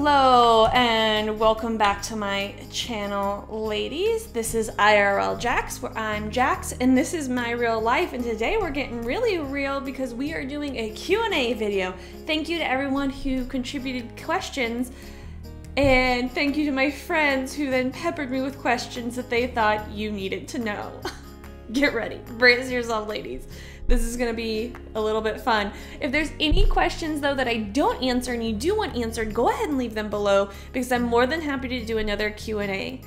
Hello and welcome back to my channel, ladies. This is IRL Jax, where I'm Jax, and this is my real life. And today we're getting really real because we are doing a Q&A video. Thank you to everyone who contributed questions, and thank you to my friends who then peppered me with questions that they thought you needed to know. Get ready, brace yourself, ladies. This is gonna be a little bit fun. If there's any questions though that I don't answer and you do want answered, go ahead and leave them below because I'm more than happy to do another Q&A.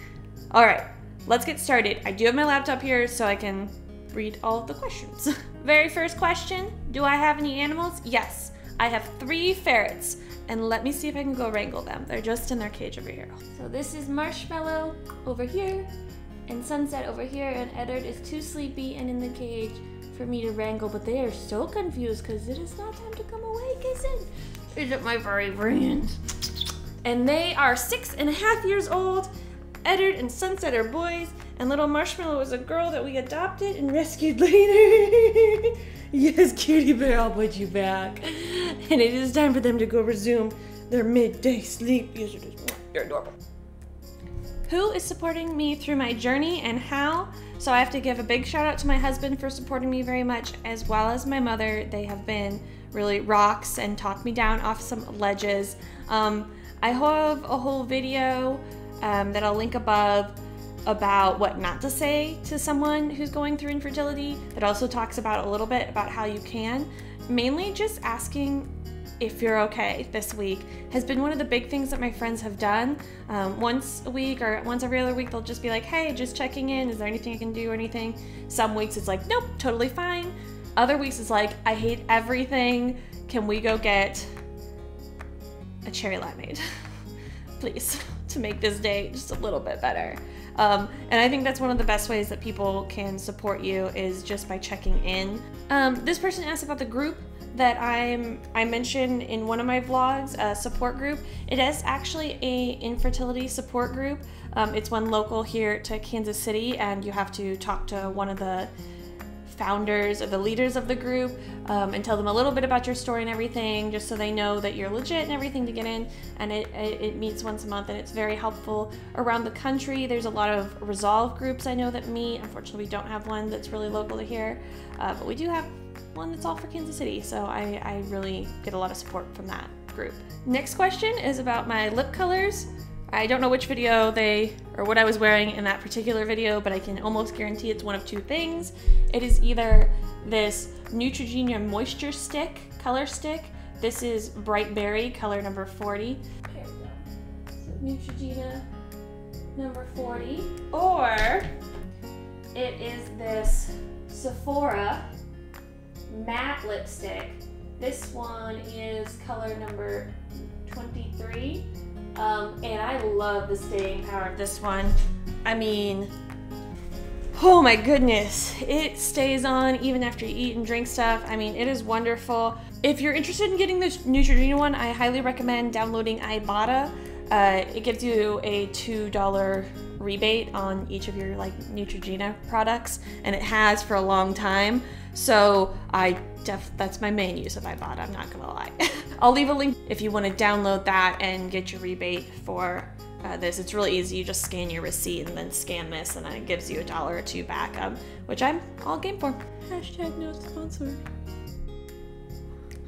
All right, let's get started. I do have my laptop here so I can read all of the questions. Very first question, do I have any animals? Yes, I have 3 ferrets, and let me see if I can go wrangle them. They're just in their cage over here. So this is Marshmallow over here, and Sunset over here, and Eddard is too sleepy and in the cage for me to wrangle, but they are so confused because it is not time to come awake, is it my furry friend? And they are 6.5 years old. Eddard and Sunset are boys, and little Marshmallow is a girl that we adopted and rescued later. Yes, cutie bear, I'll put you back. And it is time for them to go resume their midday sleep. Yes, it is. You're adorable. Who is supporting me through my journey and how? So I have to give a big shout out to my husband for supporting me very much, as well as my mother. They have been really rocks and talked me down off some ledges. I have a whole video that I'll link above about what not to say to someone who's going through infertility. That also talks about a little bit about how you can. Mainly just asking if you're okay this week has been one of the big things that my friends have done. Once a week or once every other week, they'll just be like, hey, just checking in. Is there anything I can do or anything? Some weeks it's like, nope, totally fine. Other weeks it's like, I hate everything. Can we go get a cherry limeade, please, to make this day just a little bit better? And I think that's one of the best ways that people can support you is just by checking in. This person asked about the group that I mentioned in one of my vlogs, a support group. It is actually a infertility support group. It's one local here to Kansas City, and you have to talk to one of the founders or the leaders of the group and tell them a little bit about your story and everything, just so they know that you're legit and everything to get in. And it meets once a month, and it's very helpful around the country. There's a lot of Resolve groups I know that meet. Unfortunately, we don't have one that's really local to here, but we do have one that's all for Kansas City, so I really get a lot of support from that group. Next question is about my lip colors. I don't know which video or what I was wearing in that particular video, but I can almost guarantee it's one of 2 things. It is either this Neutrogena Moisture Stick, color stick. This is Bright Berry, color number 40. There we go. So Neutrogena number 40. Or it is this Sephora matte lipstick. This one is color number 23. And I love the staying power of this one. I mean, oh my goodness, it stays on even after you eat and drink stuff. I mean, it is wonderful. If you're interested in getting this Neutrogena one, I highly recommend downloading Ibotta. It gives you a $2 rebate on each of your Neutrogena products, and it has for a long time. So that's my main use of Ibotta, I'm not gonna lie. I'll leave a link if you want to download that and get your rebate for this. It's really easy. You just scan your receipt and then scan this, and then it gives you $1 or $2 back, which I'm all game for. Hashtag no sponsor.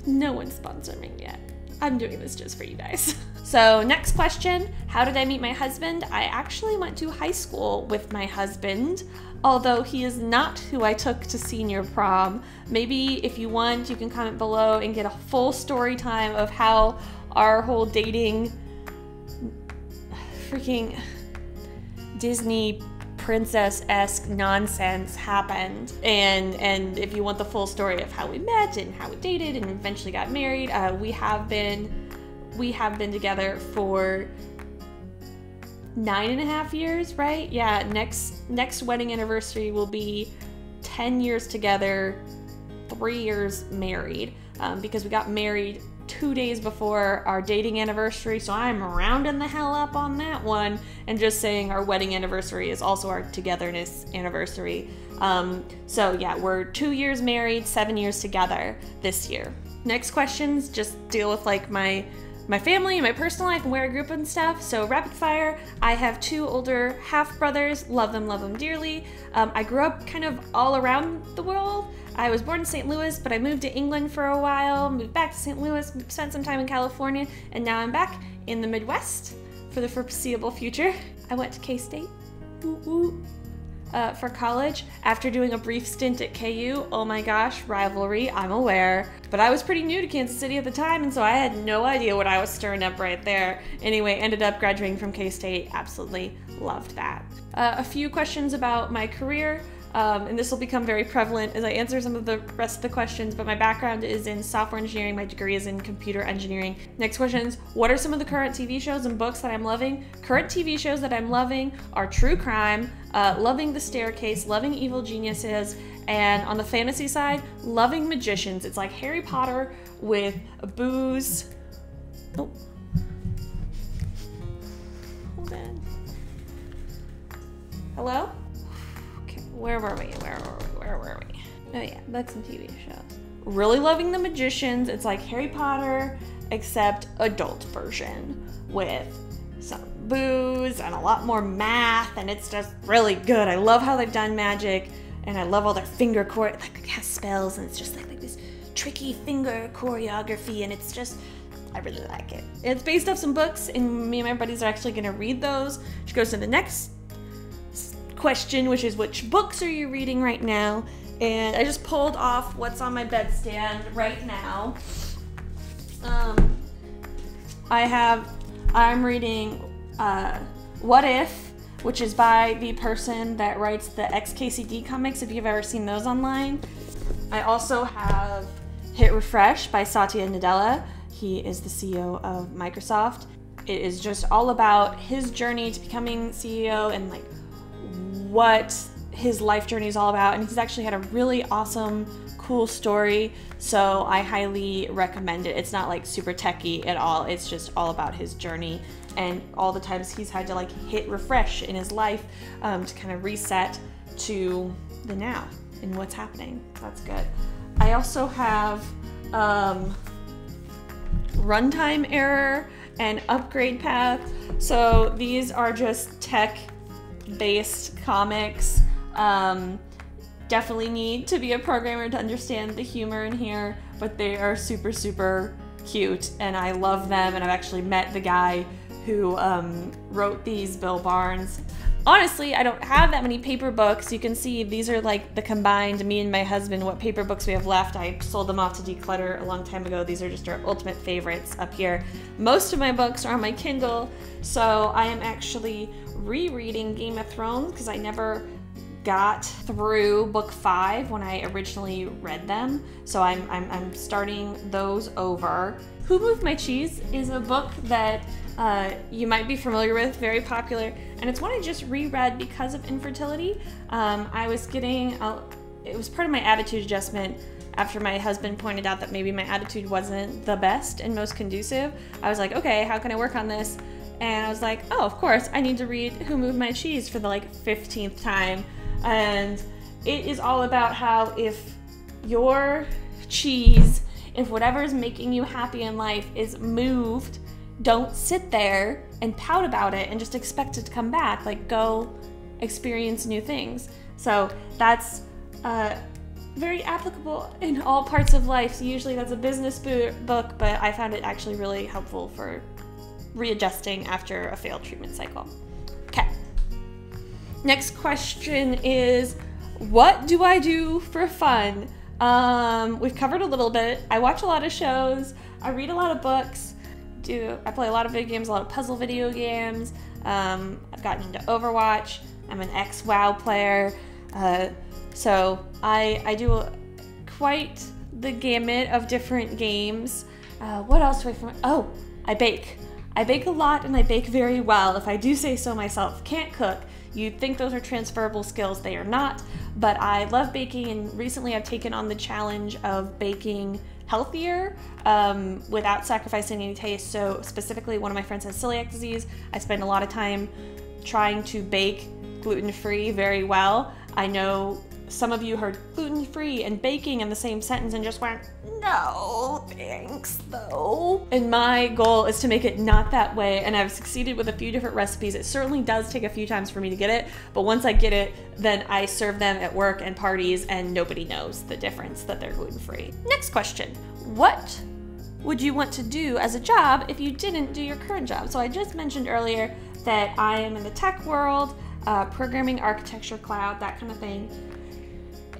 No one's sponsoring me yet. I'm doing this just for you guys. So next question, how did I meet my husband? I actually went to high school with my husband, although he is not who I took to senior prom. Maybe if you want, you can comment below and get a full story time of how our whole dating freaking Disney princess-esque nonsense happened. And if you want the full story of how we met and how we dated and eventually got married, we have been together for 9.5 years, right? Yeah, next wedding anniversary will be 10 years together, 3 years married, because we got married 2 days before our dating anniversary, so I'm rounding the hell up on that one and just saying our wedding anniversary is also our togetherness anniversary. So yeah, we're 2 years married, 7 years together this year. Next questions just deal with like my my family and my personal life and where I grew up and stuff. So rapid fire, I have 2 older half brothers, love them dearly. I grew up kind of all around the world. I was born in St. Louis, but I moved to England for a while, moved back to St. Louis, spent some time in California, and now I'm back in the Midwest for the foreseeable future. I went to K-State for college after doing a brief stint at KU. Oh my gosh, rivalry, I'm aware. But I was pretty new to Kansas City at the time, and so I had no idea what I was stirring up right there. Anyway, ended up graduating from K-State, absolutely loved that. A few questions about my career. And this will become very prevalent as I answer some of the rest of the questions, but my background is in software engineering. My degree is in computer engineering. Next question is, what are some of the current TV shows and books that I'm loving? Current TV shows that I'm loving are true crime, loving The Staircase, loving Evil Geniuses, and on the fantasy side, loving Magicians. It's like Harry Potter with booze. Oh. Hold on. Hello? Where were we? Oh yeah, books and TV shows. Really loving The Magicians. It's like Harry Potter, except adult version with some booze and a lot more math, and it's just really good. I love how they've done magic, and I love all their finger like it has spells, and it's just like this tricky finger choreography, and it's just, I really like it. It's based off some books, and me and my buddies are actually gonna read those, which goes to the next question, which is, which books are you reading right now? And I just pulled off what's on my bedstand right now. I'm reading What If, which is by the person that writes the XKCD comics, if you've ever seen those online. I also have Hit Refresh by Satya Nadella. He is the CEO of Microsoft. It is just all about his journey to becoming CEO and like what his life journey is all about, and he's actually had a really awesome, cool story, so I highly recommend it. It's not like super techy at all, it's just all about his journey and all the times he's had to like hit refresh in his life to kind of reset to the now and what's happening. That's good. I also have Runtime Error and Upgrade Path. So these are just tech-based comics. Definitely need to be a programmer to understand the humor in here, but they are super, super cute, and I love them, and I've actually met the guy who wrote these, Bill Barnes. Honestly, I don't have that many paper books. You can see these are like the combined, me and my husband, what paper books we have left. I sold them off to Declutter a long time ago. These are just our ultimate favorites up here. Most of my books are on my Kindle, so I am actually rereading Game of Thrones because I never got through book 5 when I originally read them, so I'm starting those over. Who Moved My Cheese is a book that you might be familiar with, very popular, and it's one I just reread because of infertility. I was getting, it was part of my attitude adjustment after my husband pointed out that maybe my attitude wasn't the best and most conducive. I was like, okay, how can I work on this? And I was like, oh, of course, I need to read Who Moved My Cheese for the like 15th time. And it is all about how if your cheese, if whatever is making you happy in life is moved, don't sit there and pout about it and just expect it to come back. Like, go experience new things. So that's very applicable in all parts of life. So usually that's a business book, but I found it actually really helpful for readjusting after a failed treatment cycle. Okay. Next question is, what do I do for fun? We've covered a little bit. I watch a lot of shows. I read a lot of books. I play a lot of video games, a lot of puzzle video games. I've gotten into Overwatch. I'm an ex-WoW player. So I do quite the gamut of different games. What else do I find? Oh, I bake. I bake a lot and I bake very well, if I do say so myself. Can't cook. You'd think those are transferable skills. They are not, but I love baking, and recently I've taken on the challenge of baking healthier without sacrificing any taste. So specifically, one of my friends has celiac disease. I spend a lot of time trying to bake gluten-free very well. I know some of you heard gluten-free and baking in the same sentence and just went, no, thanks though. And my goal is to make it not that way, and I've succeeded with a few different recipes. It certainly does take a few times for me to get it, but once I get it, then I serve them at work and parties and nobody knows the difference that they're gluten-free. Next question, what would you want to do as a job if you didn't do your current job? So I just mentioned earlier that I am in the tech world, programming, architecture, cloud, that kind of thing.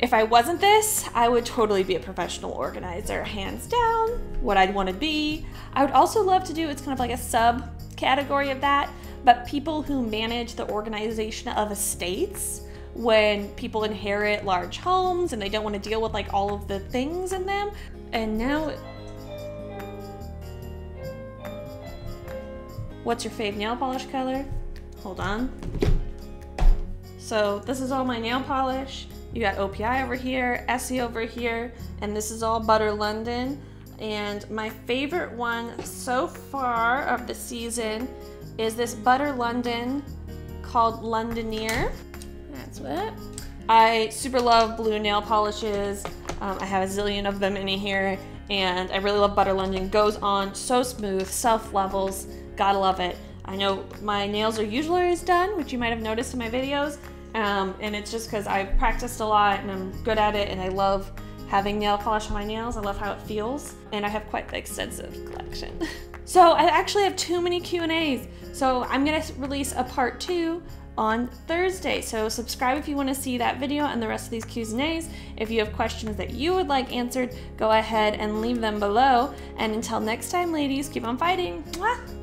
If I wasn't this, I would totally be a professional organizer, hands down, what I'd want to be. I would also love to do, it's kind of like a subcategory of that, but people who manage the organization of estates when people inherit large homes and they don't want to deal with like all of the things in them. And now, what's your fave nail polish color? Hold on. So this is all my nail polish. You got OPI over here, Essie over here, and this is all Butter London. And my favorite one so far of the season is this Butter London called Londoneer. That's what. I super love blue nail polishes. I have a zillion of them in here, and I really love Butter London. Goes on so smooth, self-levels, gotta love it. I know my nails are usually always done, which you might have noticed in my videos. And it's just because I've practiced a lot and I'm good at it, and I love having nail polish on my nails. I love how it feels, and I have quite the extensive collection. So I actually have too many Q&As, so I'm gonna release a part 2 on Thursday. So subscribe if you want to see that video and the rest of these Q&As. If you have questions that you would like answered, go ahead and leave them below. And until next time, ladies, keep on fighting. Mwah!